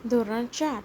ધોરણ 4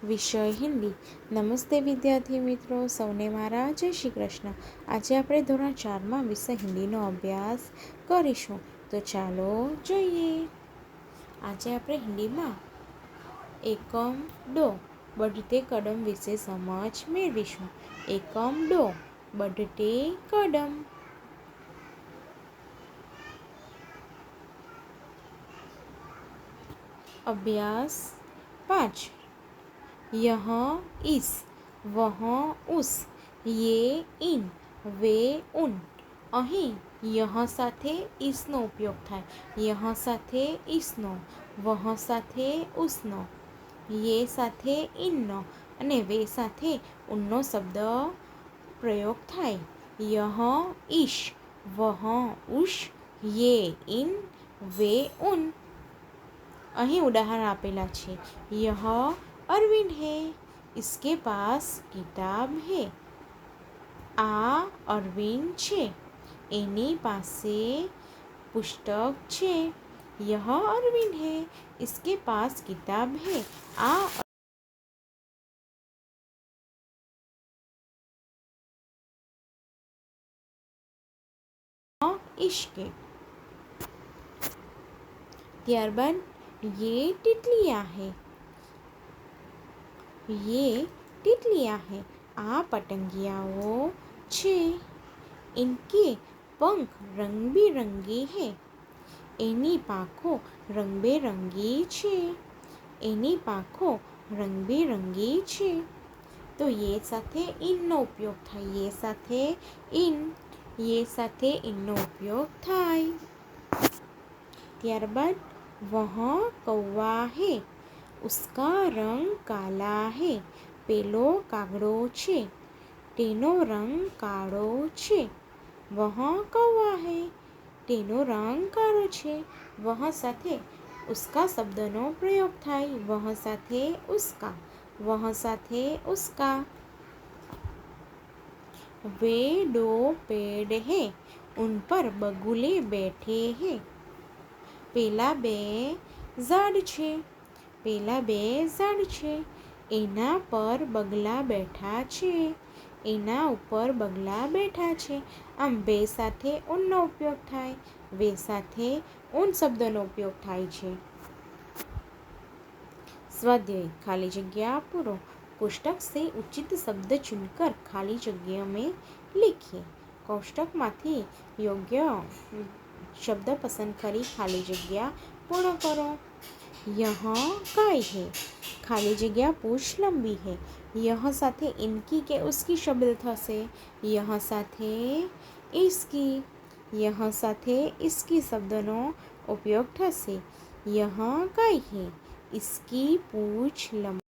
વિષય હિન્દી। નમસ્તે વિદ્યાર્થી મિત્રો, સૌને મારા જય શ્રી કૃષ્ણ। આજે આપણે ધોરણ 4માં વિષય હિન્દીનો અભ્યાસ કરીશું, તો ચાલો જોઈએ। આજે આપણે હિન્દીમાં એકમ દો बढ़ते कदम વિશે સમજ મેળવીશું। એકમ દો बढ़ते कदम। अभ्यास 5। यह इस, वह उस, ये इन, वे उन। અહીં યહ સાથે ઈસનો ઉપયોગ થાય। યહ સાથે ઈસનો, વહ સાથે ઉસનો, યે સાથે ઇનનો અને વે સાથે ઉનનો શબ્દ પ્રયોગ થાય। યહ ઈશ, વહ ઉશ, યે ઇન, વે ઉન। અહીં ઉદાહરણ આપેલા છે। यह अरविंद है, इसके पास किताब है। આ અરવિંદ છે, એની પાસે પુસ્તક છે। यह अरविंद है, इसके पास किताब है। આ इश्क। ત્યારબાદ ये तितलियाँ है, ये तितलियाँ है। આ પતંગિયાઓ છે, इनके पंख रंग बिरंगी है। એની પાંખો રંગબેરંગી છે, એની પાંખો રંગબેરંગી છે। તો ये સાથે ઇનનો ઉપયોગ થાય। ये સાથે ઇન, ये સાથે ઇનનો ઉપયોગ થાય। ત્યારબાદ वह कौवा है, उसका रंग काला है। પેલો કાગડો છે, તેનો રંગ કાળો છે। वह कौवा है, તેનો રંગ કાળો છે। वह સાથે उसका શબ્દનો પ્રયોગ થાય। वह સાથે उसका, वह સાથે उसका। वे दो पेड़ है, उन पर बगुले बैठे हैं। પેલા બે ઝાડ છે, પેલા બે ઝાડ છે, એના પર બગલા બેઠા છે, એના ઉપર બગલા બેઠા છે। આમ બે સાથે ઉનનો ઉપયોગ થાય, વે સાથે ઉન શબ્દનો ઉપયોગ થાય છે। स्वाध्याय खाली जगह पूरो। कोष्टक से उचित शब्द चुनकर खाली जगह में लिखिए। कोष्टकમાંથી યોગ્ય शब्द पसंद करी खाली जगह पूर्ण करो। यह गाय है, खाली जगह पूछ लंबी है। यह साथे इनकी के उसकी शब्द थશે। यह साथे इसकी, यह साथे इसकी शब्दनो उपयोग थશે। यह गाय है, इसकी पूछ लंबी।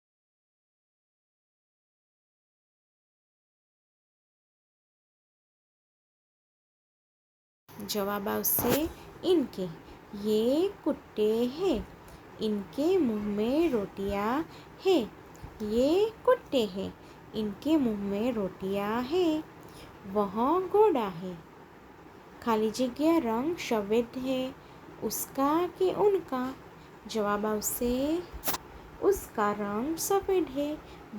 जवाब आवશે इनके। ये कुत्ते हैं, इनके मुंह में रोटियां हैं। ये कुत्ते हैं, इनके मुंह में रोटियां हैं। वह घोड़ा है, खाली जगह रंग सफेद है। उसका के उनका। जवाब आवશે उसका रंग सफेद है।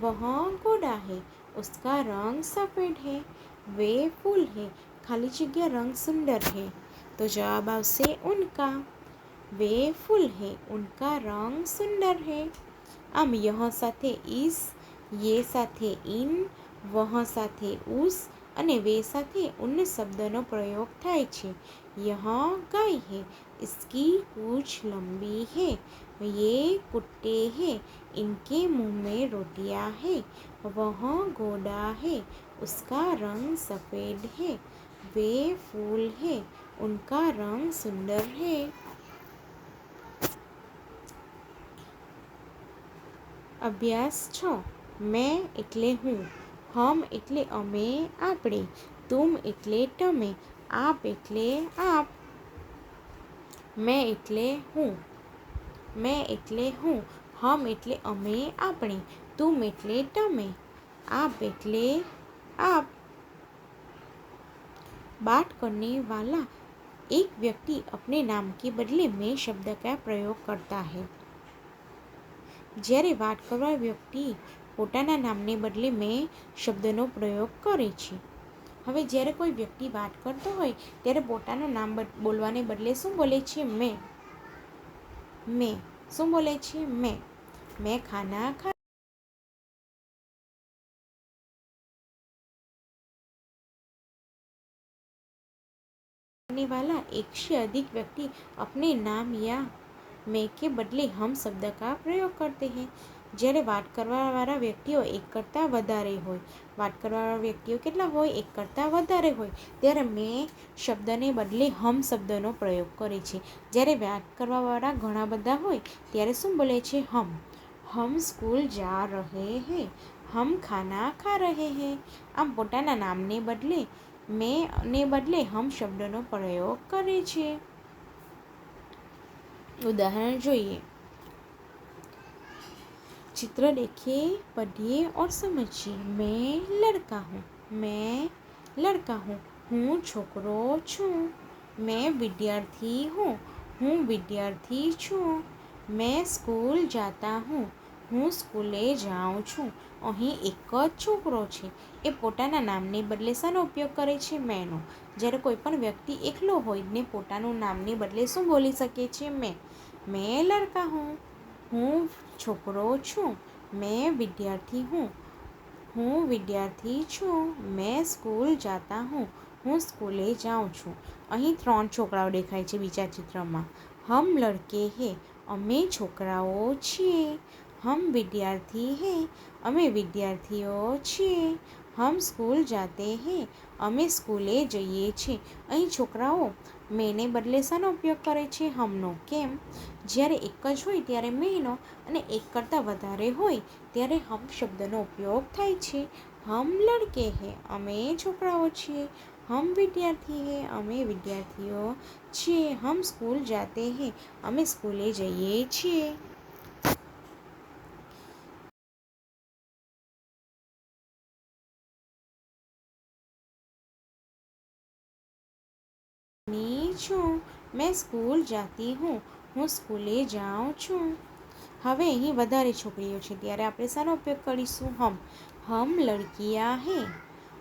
वह घोड़ा है, उसका रंग सफेद है। वे फूल है, खाली जगह रंग सुंदर है। तो जवाब आवશે उनका। वे फूल है, उनका रंग सुंदर है। आम यह साथे इस, ये साथे इन, वह साथे उस અને વે સાથે ઉન શબ્દનો પ્રયોગ થાય છે। यह गाय है, इसकी पूंछ लंबी है। ये कुत्ते हैं, इनके मुंह में रोटियां हैं। वह घोड़ा है, उसका रंग सफेद है। वे फूल है, उनका रंग सुंदर है। अभ्यास 6। मैं એટલે હું, हम એટલે અમે આપણે, तुम એટલે તમે, आप એટલે આપ। मैं એટલે હું, मैं એટલે હું, हम એટલે અમે આપણે, तुम એટલે તમે, आप એટલે આપ। बात करने वाला एक व्यक्ति अपने नाम के बदले मैं शब्द का प्रयोग करता है। જ્યારે વાત કરવા વ્યક્તિ પોતાના નામને બદલે મેં શબ્દનો પ્રયોગ કરે છે. હવે જ્યારે કોઈ વ્યક્તિ વાત કરતો હોય ત્યારે પોતાનું નામ બોલવાને બદલે શું બોલે છે? મેં. શું બોલે છે? મેં ખાના ખા वाला एक से अधिक व्यक्ति अपने नाम या मैं के बदले हम शब्द का प्रयोग करते हैं. જ્યારે વાત કરવાવાળા વ્યક્તિઓ એક કરતાં વધારે હોય, કેટલા હોય? એક કરતાં વધારે હોય, ત્યારે મેં શબ્દને બદલે હમ શબ્દનો પ્રયોગ કરે છે. જ્યારે વાત કરવાવાળા ઘણા બધા હોય ત્યારે શું બોલે છે? હમ સ્કૂલ જા રહે હૈ, હમ ખાના ખા રહે હૈ. આમ પોતાના નામને બદલે મેં બદલે હમ શબ્દનો પ્રયોગ કરે છે. उदाहरण જોઈએ. चित्र देखिए, पढ़िए और समझिए. मैं लड़का हूँ. હું છોકરો છું. मैं विद्यार्थी हूँ. હું વિદ્યાર્થી છું. मैं स्कूल जाता हूँ. હું સ્કૂલે જાઉં છું. અહીં એક જ છોકરો છે. એ પોતાના નામને બદલે શાનો ઉપયોગ કરે છે? મેંનો. જ્યારે કોઈ પણ વ્યક્તિ એકલો હોય ને પોતાનું નામને બદલે શું બોલી શકે છે? મેં લડકા હું. હું છોકરો છું. मैं विद्यार्थी हूँ. હું વિદ્યાર્થી છું. मैं स्कूल जाता हूँ. હું સ્કૂલે જાઉં છું. અહીં 3 છોકરાઓ દેખાય છે બીજા ચિત્રમાં. હમ લડકે હે. અમે છોકરાઓ છીએ. હમ વિદ્યાર્થી હે. અમે વિદ્યાર્થીઓ છીએ. હમ સ્કૂલ જાતે હે. અમે સ્કૂલે જઈએ છીએ. અહીં છોકરાઓ મેંને બદલે શાનો ઉપયોગ કરે છે? હમનો. કેમ? જ્યારે એક જ હોય ત્યારે મેંનો અને એક કરતાં વધારે હોય ત્યારે હમ શબ્દનો ઉપયોગ થાય છે. હમ લડકે હે. અમે છોકરાઓ છીએ. હમ વિદ્યાર્થી હે. અમે વિદ્યાર્થીઓ છીએ. હમ સ્કૂલ જાતે હે. અમે સ્કૂલે જઈએ છીએ. છું. મેં સ્કૂલ જાતી હું. હું સ્કૂલે જાઉં છું. હવે અહીં વધારે છોકરીઓ છે ત્યારે આપણે શાનો ઉપયોગ કરીશું? હમ લડકિયા હે.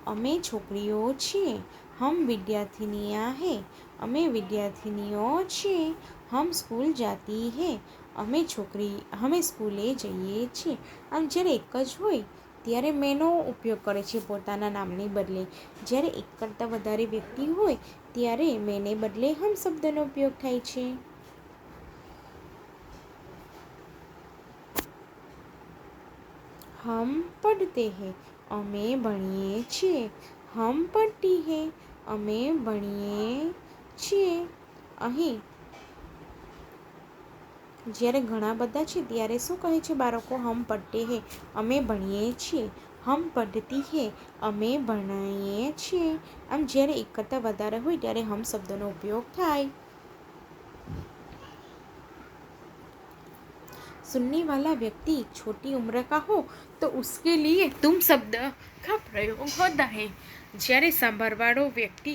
અમે છોકરીઓ છીએ. હમ વિદ્યાર્થિનિયા હે. અમે વિદ્યાર્થિનીઓ છીએ. હમ સ્કૂલ જાતી હે. અમે સ્કૂલે જઈએ છીએ. આમ જ્યારે એક જ હોય ત્યારે મેંનો ઉપયોગ કરે છે પોતાના નામને બદલે. જ્યારે એક કરતાં વધારે વ્યક્તિ હોય ત્યારે મેંને બદલે હમ શબ્દનો ઉપયોગ થાય છે. હમ પઢતે હે. અમે ભણીએ છીએ. હમ પઢતી હે. અમે ભણીએ છીએ. અહીં જ્યારે ઘણા બધા છે ત્યારે શું કહે છે બાળકો? હમ પઢતે હે. અમે ભણીએ છીએ. હમ પઢતી હે. અમે ભણીએ છીએ. આમ જ્યારે એક કરતાં વધારે હોય ત્યારે હમ શબ્દનો ઉપયોગ થાય. सुनने वाला व्यक्ति छोटी उम्र का हो तो उसके लिए तुम शब्द का प्रयोग होता है. જ્યારે સાંભળવાળો વ્યક્તિ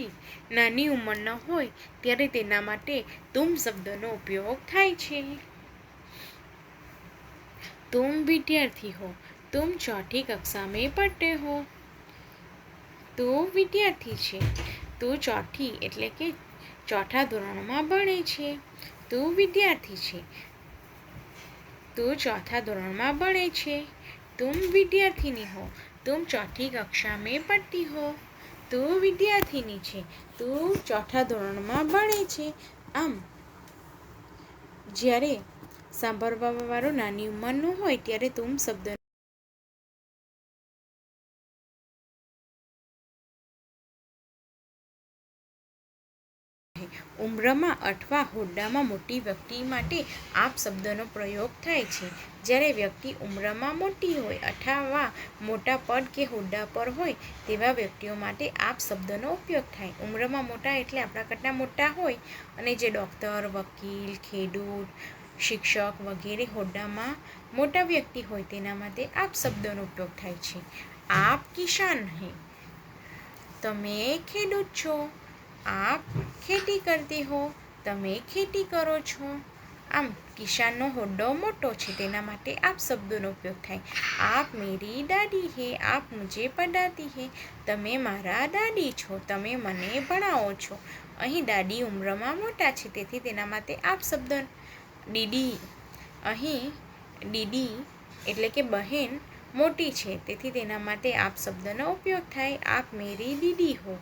નાની ઉંમરના હોય ત્યારે તેના માટે તુમ શબ્દનો ઉપયોગ થાય છે. तुम विद्यार्थी हो. तुम चौथी कक्षा में पढ़ते हो. તું વિદ્યાર્થી છે. તું ચોથી એટલે કે ચોથા ધોરણમાં ભણે છે. તું વિદ્યાર્થી છે. તું ચોથા ધોરણમાં ભણે છે. तुम विद्यार्थिनी हो. तुम चौथी कक्षा में पढ़ती हो. તું વિદ્યાર્થીની છે. તું ચોથા ધોરણમાં ભણે છે. આમ જ્યારે સાંભળવાવાળો નાની ઉંમરનો હોય ત્યારે તુમ શબ્દ ઉમ્રમાં અથવા હોદ્દામાં મોટી વ્યક્તિ માટે આપ શબ્દનો પ્રયોગ થાય છે. જ્યારે વ્યક્તિ ઉંમરમાં મોટી હોય અથવા મોટા પદ કે હોદ્દા પર હોય તેવા વ્યક્તિઓ માટે આપ શબ્દનો ઉપયોગ થાય. ઉંમરમાં મોટા એટલે આપણા કરતાં મોટા હોય અને જે ડૉક્ટર, વકીલ, ખેડૂત, શિક્ષક વગેરે હોદ્દામાં મોટા વ્યક્તિ હોય તેના માટે આપ શબ્દનો ઉપયોગ થાય છે. આપ કિસાન હે. તમે ખેડૂત છો. આપ ખેતી કરતે હો. તમે ખેતી કરો છો. આમ કિશાનનો હોદ્દો મોટો છે તેના માટે આપ શબ્દોનો ઉપયોગ થાય. આપ મેરી દાદી હે, આપ મુझे પઢાતી હે. તમે મારા દાદી છો, તમે મને ભણાવો છો. અહીં દાદી ઉંમરમાં મોટા છે તેથી તેના માટે આપ શબ્દ દીદી. અહીં દીદી એટલે કે બહેન મોટી છે તેથી તેના માટે આપ શબ્દનો ઉપયોગ થાય. આપ મેરી દીદી હો,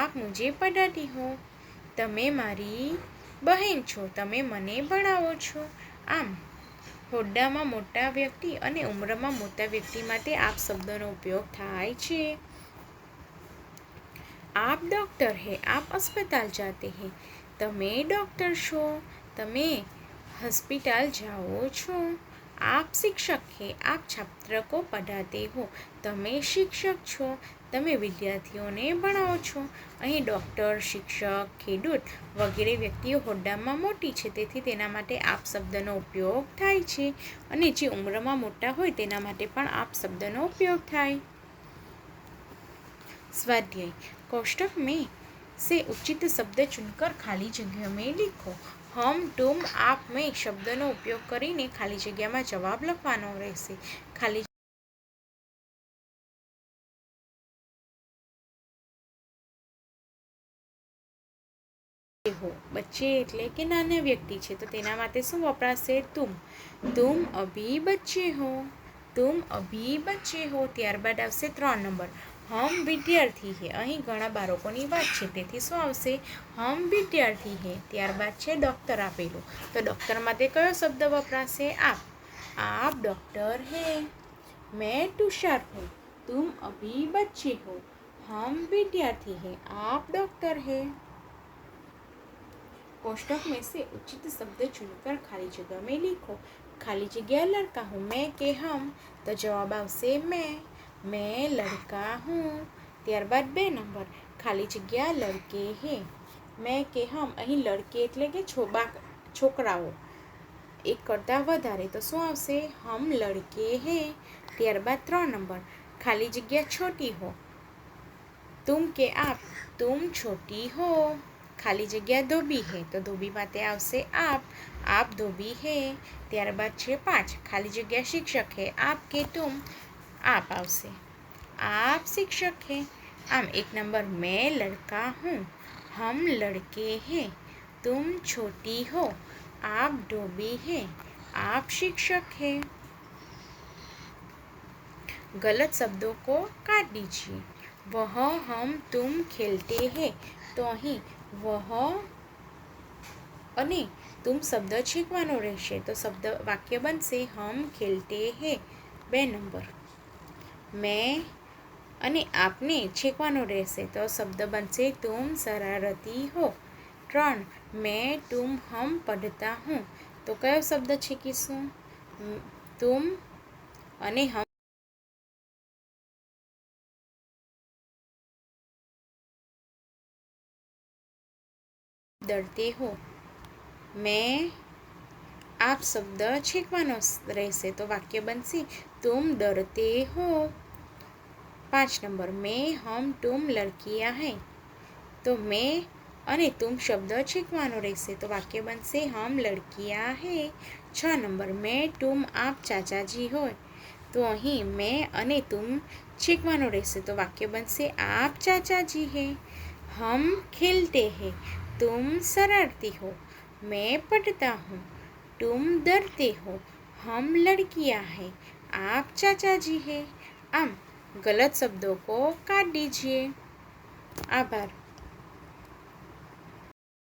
આપ મુझे પઢાતી હો. તમે મારી બહેન છો, તમે મને ભણાવો છો. આમ હોદ્દામાં મોટા વ્યક્તિ અને ઉંમરમાં મોટા વ્યક્તિ માટે આપ શબ્દનો ઉપયોગ થાય છે. આપ ડૉક્ટર હે, આપ अस्पताल जाते હે. તમે ડૉક્ટર છો, તમે હોસ્પિટલ જાઓ છો. આપ શિક્ષક હે, આપ છાત્ર કો પઢાતે હો. તમે શિક્ષક છો, તમે વિદ્યાર્થીઓને ભણાવો છો. અહીં ડૉક્ટર, શિક્ષક, ખેડૂત વગેરે વ્યક્તિઓ હોદ્દામાં મોટી છે તેથી તેના માટે આપ શબ્દનો ઉપયોગ થાય છે. અને જે ઉંમરમાં મોટા હોય તેના માટે પણ આપ શબ્દનો ઉપયોગ થાય. स्वाध्याय. कोष्टक में से उचित शब्द चुनकर खाली जगह में लिखो. हम, तुम, आप, मैं શબ્દનો ઉપયોગ કરીને ખાલી જગ્યામાં જવાબ લખવાનો રહેશે. ખાલી હો, બચ્ચે એટલે કે નાના વ્યક્તિ છે તો તેના માટે શું વપરાશે? તુમ. તુમ અભી બચ્ચે હો, તુમ અભી બચ્ચે હો. ત્યારબાદ આવશે 3 નંબર. હમ વિદ્યાર્થી હે. અહીં ઘણા બાળકોની વાત છે તેથી શું આવશે? હમ વિદ્યાર્થી હે. ત્યારબાદ છે ડૉક્ટર આપેલું તો ડૉક્ટર માટે કયો શબ્દ વપરાશે? આપ. આપ ડૉક્ટર હે. मैं तुषार हूँ, तुम अभी बच्चे हो. हम विद्यार्थी हैं, आप डॉक्टर हैं. कोष्टक में से उचित शब्द चुनकर खाली जगह में लिखो. खाली जगह लड़का हूँ, मैं के हम तो जवाब आवશે मैं लड़का हूँ. ત્યારબાદ 2 નંબર. ખાલી જગ્યા લડકે હે. मैं के हम. અહીં લડકે એટલે કે છોકરાઓ એક કરતાં વધારે તો શું આવશે? हम लड़के हैं. ત્યારબાદ 3 નંબર. ખાલી જગ્યા छोटी हो. तुम के आप, तुम छोटी हो. ખાલી જગ્યા ધોબી હે તો ધોબી માટે આવશે आप धोबी है. ત્યારબાદ છે 5. ખાલી જગ્યા શિક્ષક હે. आप के तुम, आप આવશે. आप शिक्षक है. આમ 1 નંબર. मैं लड़का हूँ, हम लड़के हैं. तुम छोटी हो, आप धोबी है, आप शिक्षक है. गलत शब्दों को काट दीजिए. वह, हम, तुम खेलते हैं તો અહીં वह અને तुम શબ્દ છીંકવાનો રહેશે તો શબ્દ વાક્ય બનશે हम खेलते हैं. 2 નંબર. मैं અને આપને છીંકવાનો રહેશે તો શબ્દ બનશે तुम शरारती हो. 3. मैं, तुम, हम पढ़ता हूँ તો કયો શબ્દ છીંકીશું? तुम અને हम डरते हो. मैं, आप શબ્દ છીંકવાનો રહેશે તો વાક્ય બનશે तुम डरते हो. 5 નંબર. मैं, हम, तुम लड़कियां हैं તો मैं અને तुम શબ્દ છીંકવાનો રહેશે તો વાક્ય બનશે हम लड़कियां हैं. 6 નંબર. मैं, तुम, आप चाचाजी હોય તો અહીં मैं અને तुम છીંકવાનો રહેશે તો વાક્ય બનશે आप चाचाजी है. हम खेलते हैं, तुम शरारती हो. मैं पढ़ता हूँ, तुम डरते हो. हम लड़कियां हैं, आप चाचाजी है. આમ ગલત શબ્દો કો કાટ દીजिए. આભાર.